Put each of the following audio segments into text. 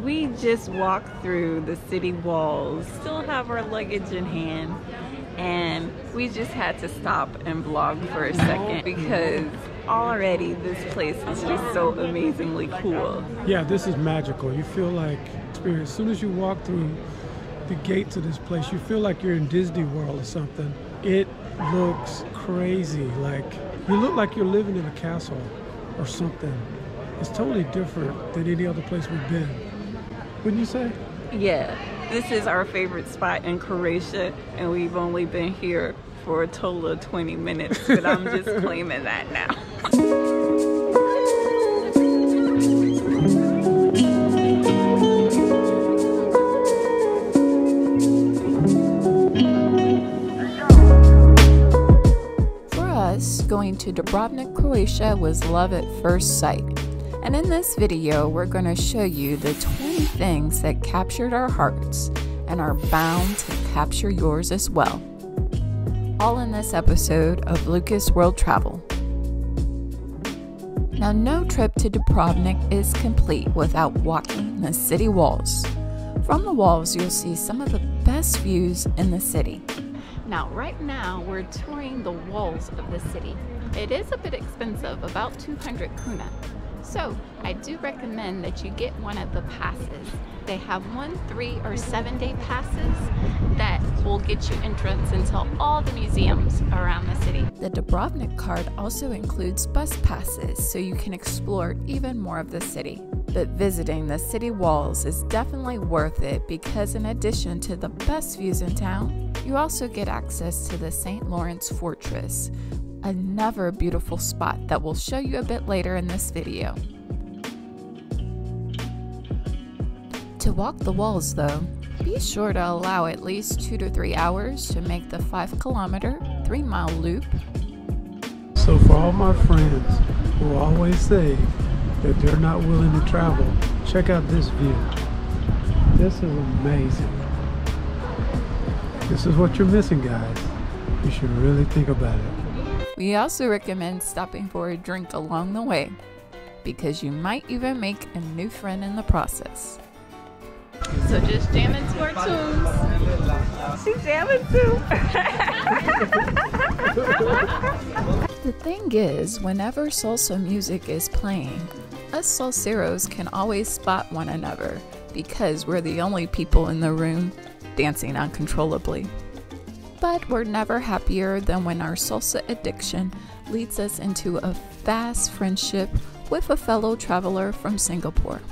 We just walked through the city walls, still have our luggage in hand, and we just had to stop and vlog for a second because already this place is just so amazingly cool. Yeah, this is magical. You feel like, as soon as you walk through the gates of this place, you feel like you're in Disney World or something. It looks crazy. Like, you look like you're living in a castle or something. It's totally different than any other place we've been. Wouldn't you say? Yeah, this is our favorite spot in Croatia, and we've only been here for a total of 20 minutes, but I'm just claiming that now. For us, going to Dubrovnik, Croatia was love at first sight. And in this video, we're going to show you the 20 things that captured our hearts and are bound to capture yours as well. All in this episode of Lucas World Travel. Now, no trip to Dubrovnik is complete without walking the city walls. From the walls, you'll see some of the best views in the city. Now, right now, we're touring the walls of the city. It is a bit expensive, about 200 kuna. So I do recommend that you get one of the passes. They have 1, 3, or 7 day passes that will get you entrance into all the museums around the city. The Dubrovnik card also includes bus passes, so you can explore even more of the city. But visiting the city walls is definitely worth it because in addition to the best views in town, you also get access to the St. Lawrence Fortress, another beautiful spot that we'll show you a bit later in this video. To walk the walls though, be sure to allow at least 2 to 3 hours to make the 5-kilometer, 3-mile loop. So for all my friends who always say that they're not willing to travel, check out this view. This is amazing. This is what you're missing, guys. You should really think about it. We also recommend stopping for a drink along the way, because you might even make a new friend in the process. So just jam into our tunes. She's jamming too. The thing is, whenever salsa music is playing, us salseros can always spot one another because we're the only people in the room dancing uncontrollably. But we're never happier than when our salsa addiction leads us into a fast friendship with a fellow traveler from Singapore.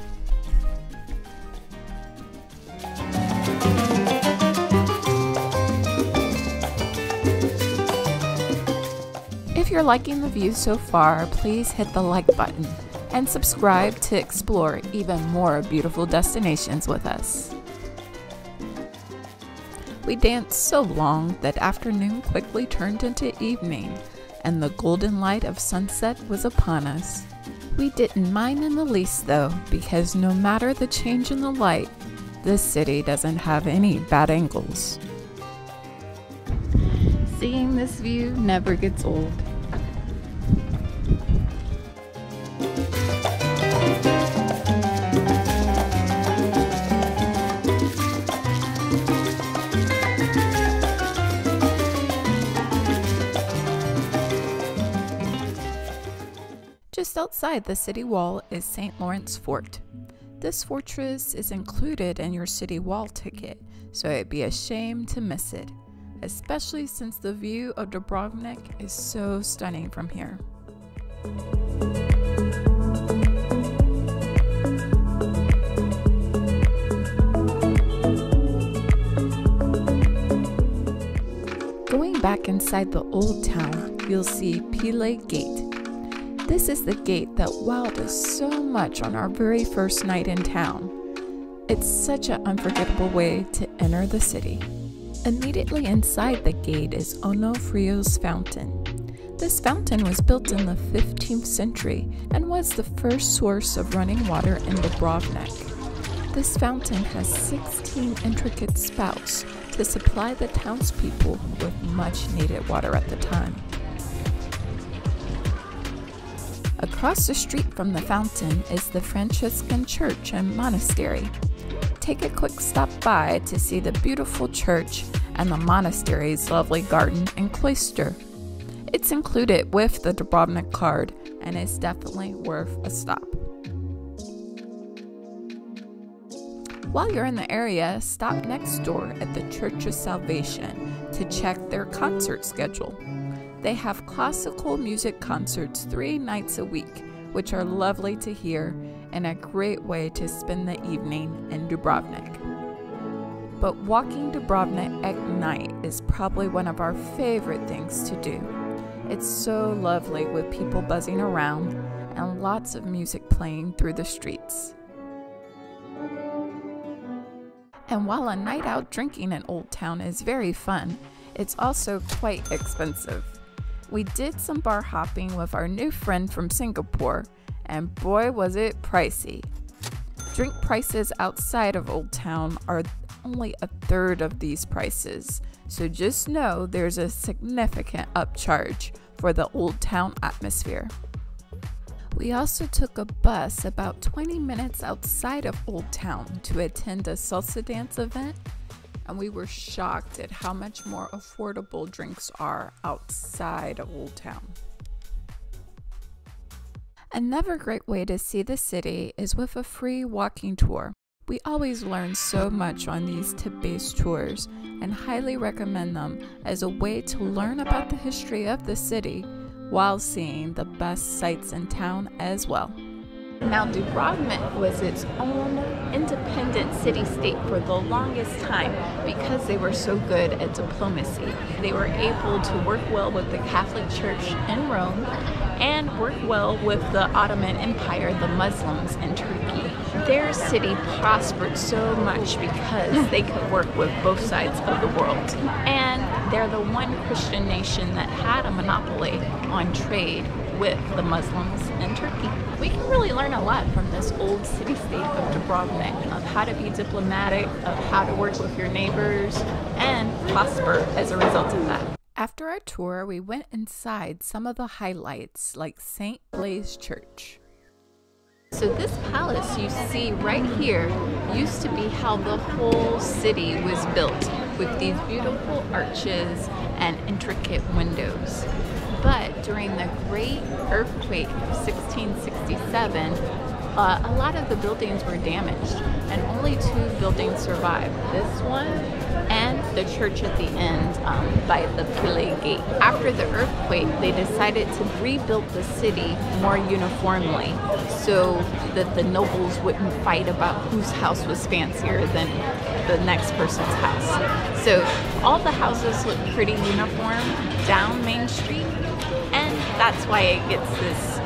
If you're liking the view so far, please hit the like button and subscribe to explore even more beautiful destinations with us. We danced so long that afternoon quickly turned into evening, and the golden light of sunset was upon us. We didn't mind in the least though, because no matter the change in the light, this city doesn't have any bad angles. Seeing this view never gets old. Just outside the city wall is St. Lawrence Fort. This fortress is included in your city wall ticket, so it'd be a shame to miss it, especially since the view of Dubrovnik is so stunning from here. Going back inside the old town, you'll see Pile Gate. This is the gate that wowed us so much on our very first night in town. It's such an unforgettable way to enter the city. Immediately inside the gate is Onofrio's fountain. This fountain was built in the 15th century and was the first source of running water in Dubrovnik. This fountain has 16 intricate spouts to supply the townspeople with much needed water at the time. Across the street from the fountain is the Franciscan Church and Monastery. Take a quick stop by to see the beautiful church and the monastery's lovely garden and cloister. It's included with the Dubrovnik card and is definitely worth a stop. While you're in the area, stop next door at the Church of Salvation to check their concert schedule. They have classical music concerts 3 nights a week, which are lovely to hear and a great way to spend the evening in Dubrovnik. But walking Dubrovnik at night is probably one of our favorite things to do. It's so lovely with people buzzing around and lots of music playing through the streets. And while a night out drinking in Old Town is very fun, it's also quite expensive. We did some bar hopping with our new friend from Singapore, and boy was it pricey. Drink prices outside of Old Town are only a third of these prices, so just know there's a significant upcharge for the Old Town atmosphere. We also took a bus about 20 minutes outside of Old Town to attend a salsa dance event, and we were shocked at how much more affordable drinks are outside of Old Town. Another great way to see the city is with a free walking tour. We always learn so much on these tip-based tours and highly recommend them as a way to learn about the history of the city while seeing the best sights in town as well. Now, Dubrovnik was its own independent city-state for the longest time because they were so good at diplomacy. They were able to work well with the Catholic Church in Rome and work well with the Ottoman Empire, the Muslims in Turkey. Their city prospered so much because they could work with both sides of the world. And they're the one Christian nation that had a monopoly on trade with the Muslims in Turkey. We can really learn a lot from this old city-state of Dubrovnik, of how to be diplomatic, of how to work with your neighbors, and prosper as a result of that. After our tour, we went inside some of the highlights, like St. Blaise Church. So this palace you see right here used to be how the whole city was built, with these beautiful arches and intricate windows. But during the Great Earthquake of 1667, a lot of the buildings were damaged, and only 2 buildings survived. This one and the church at the end by the Pile Gate. After the earthquake, they decided to rebuild the city more uniformly so that the nobles wouldn't fight about whose house was fancier than the next person's house. So all the houses look pretty uniform down Main Street, and that's why it gets this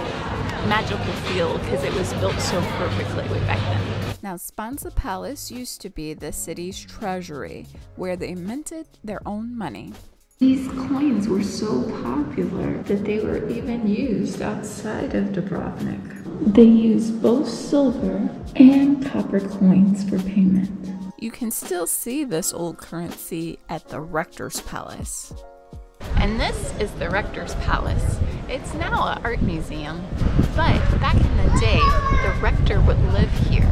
magical feel, because it was built so perfectly way back then. Now, Sponza Palace used to be the city's treasury, where they minted their own money. These coins were so popular that they were even used outside of Dubrovnik. They used both silver and copper coins for payment. You can still see this old currency at the Rector's Palace. And this is the Rector's Palace. It's now an art museum, but back in the day, the rector would live here.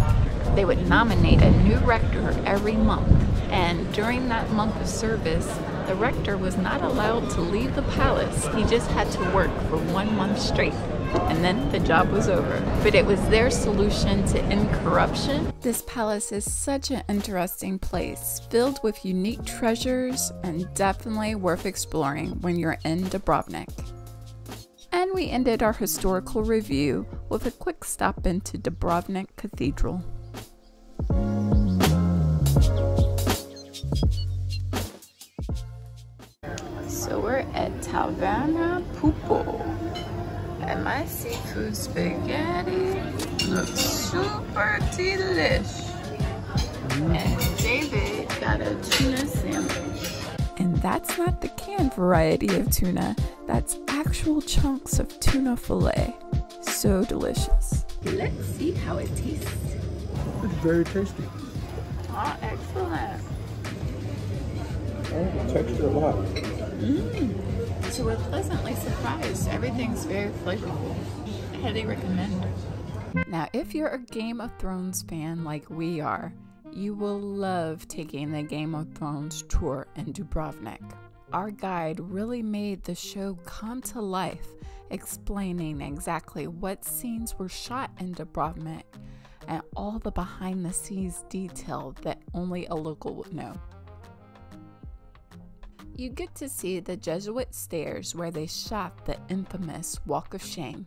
They would nominate a new rector every month, and during that month of service, the rector was not allowed to leave the palace. He just had to work for 1 month straight, and then the job was over. But it was their solution to end corruption. This palace is such an interesting place, filled with unique treasures, and definitely worth exploring when you're in Dubrovnik. And we ended our historical review with a quick stop into Dubrovnik Cathedral. So we're at Taverna Pupo, and my seafood spaghetti looks super delish. And David got a tuna sandwich. And that's not the canned variety of tuna, that's actual chunks of tuna fillet. So delicious. Let's see how it tastes. It's very tasty. Oh, excellent. Oh, the texture a lot. So we're pleasantly surprised. Everything's very flavorful. highly recommend. Now, if you're a Game of Thrones fan like we are, you will love taking the Game of Thrones tour in Dubrovnik. Our guide really made the show come to life, explaining exactly what scenes were shot in Dubrovnik and all the behind-the-scenes detail that only a local would know. You get to see the Jesuit stairs where they shot the infamous Walk of Shame.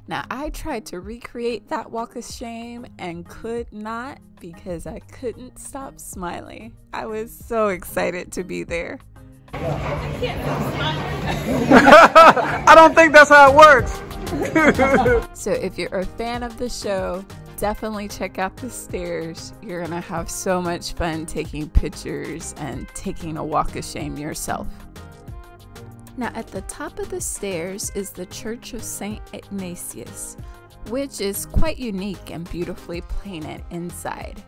Now, I tried to recreate that Walk of Shame and could not because I couldn't stop smiling. I was so excited to be there. I don't think that's how it works. So if you're a fan of the show, definitely check out the stairs. You're gonna have so much fun taking pictures and taking a Walk of Shame yourself. Now, at the top of the stairs is the Church of St. Ignatius, which is quite unique and beautifully painted inside.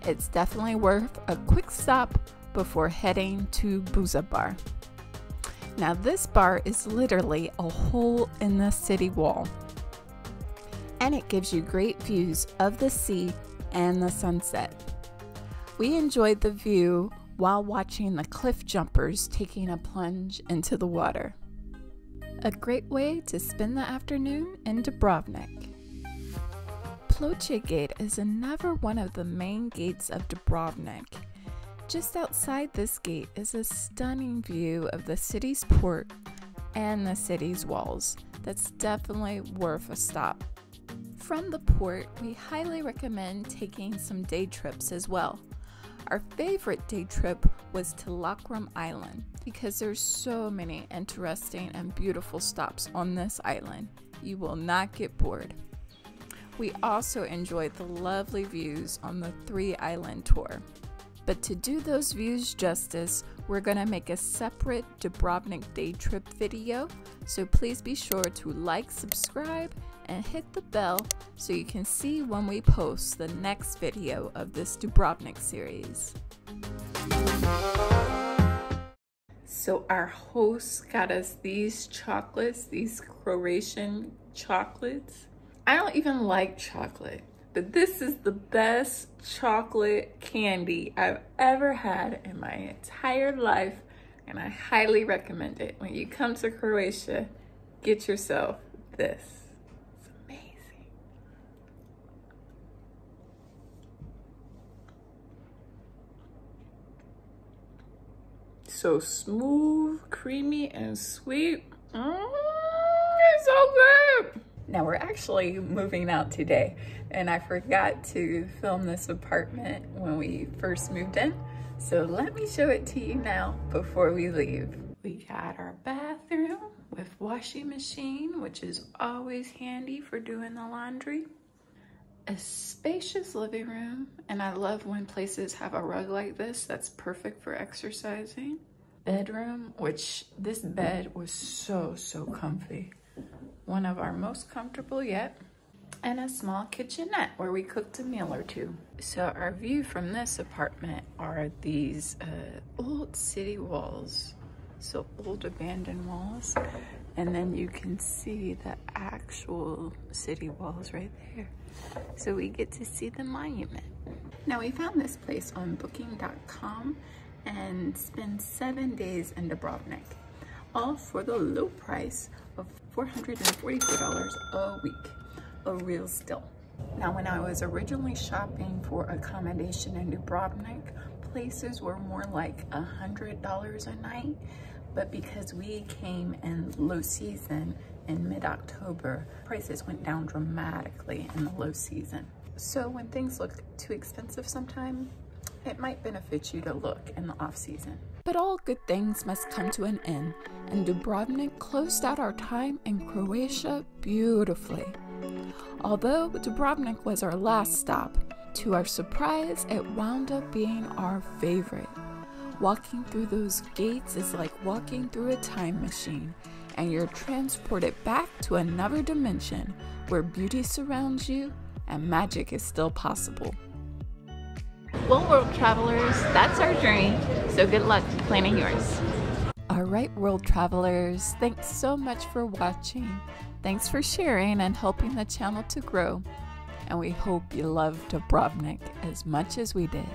It's definitely worth a quick stop before heading to Buza Bar. Now, this bar is literally a hole in the city wall, and it gives you great views of the sea and the sunset. We enjoyed the view while watching the cliff jumpers taking a plunge into the water. A great way to spend the afternoon in Dubrovnik. Ploče Gate is another one of the main gates of Dubrovnik. Just outside this gate is a stunning view of the city's port and the city's walls. That's definitely worth a stop. From the port, we highly recommend taking some day trips as well. Our favorite day trip was to Lakrum Island because there's so many interesting and beautiful stops on this island. You will not get bored. We also enjoyed the lovely views on the 3-island tour. But to do those views justice, we're going to make a separate Dubrovnik day trip video, so please be sure to like, subscribe, and hit the bell so you can see when we post the next video of this Dubrovnik series. So our host got us these chocolates, these Croatian chocolates. I don't even like chocolate, but this is the best chocolate candy I've ever had in my entire life, and I highly recommend it. When you come to Croatia, get yourself this. It's amazing. So smooth, creamy, and sweet. It's so good. Now we're actually moving out today, and I forgot to film this apartment when we first moved in. So let me show it to you now before we leave. We got our bathroom with washing machine, which is always handy for doing the laundry. A spacious living room, and I love when places have a rug like this. That's perfect for exercising. Bedroom, which this bed was so comfy. One of our most comfortable yet. And a small kitchenette where we cooked a meal or two. So our view from this apartment are these old city walls. So old abandoned walls. And then you can see the actual city walls right there. So we get to see the monument. Now we found this place on booking.com and spend 7 days in Dubrovnik. All for the low price of $444 a week, a real steal. Now, when I was originally shopping for accommodation in Dubrovnik, places were more like $100 a night, but because we came in low season in mid-October, prices went down dramatically in the low season. So when things look too expensive sometime, it might benefit you to look in the off-season. But all good things must come to an end, and Dubrovnik closed out our time in Croatia beautifully. Although Dubrovnik was our last stop, to our surprise, it wound up being our favorite. Walking through those gates is like walking through a time machine, and you're transported back to another dimension where beauty surrounds you and magic is still possible. Well, world travelers, that's our journey, so good luck planning yours. All right, world travelers, thanks so much for watching. Thanks for sharing and helping the channel to grow. And we hope you loved Dubrovnik as much as we did.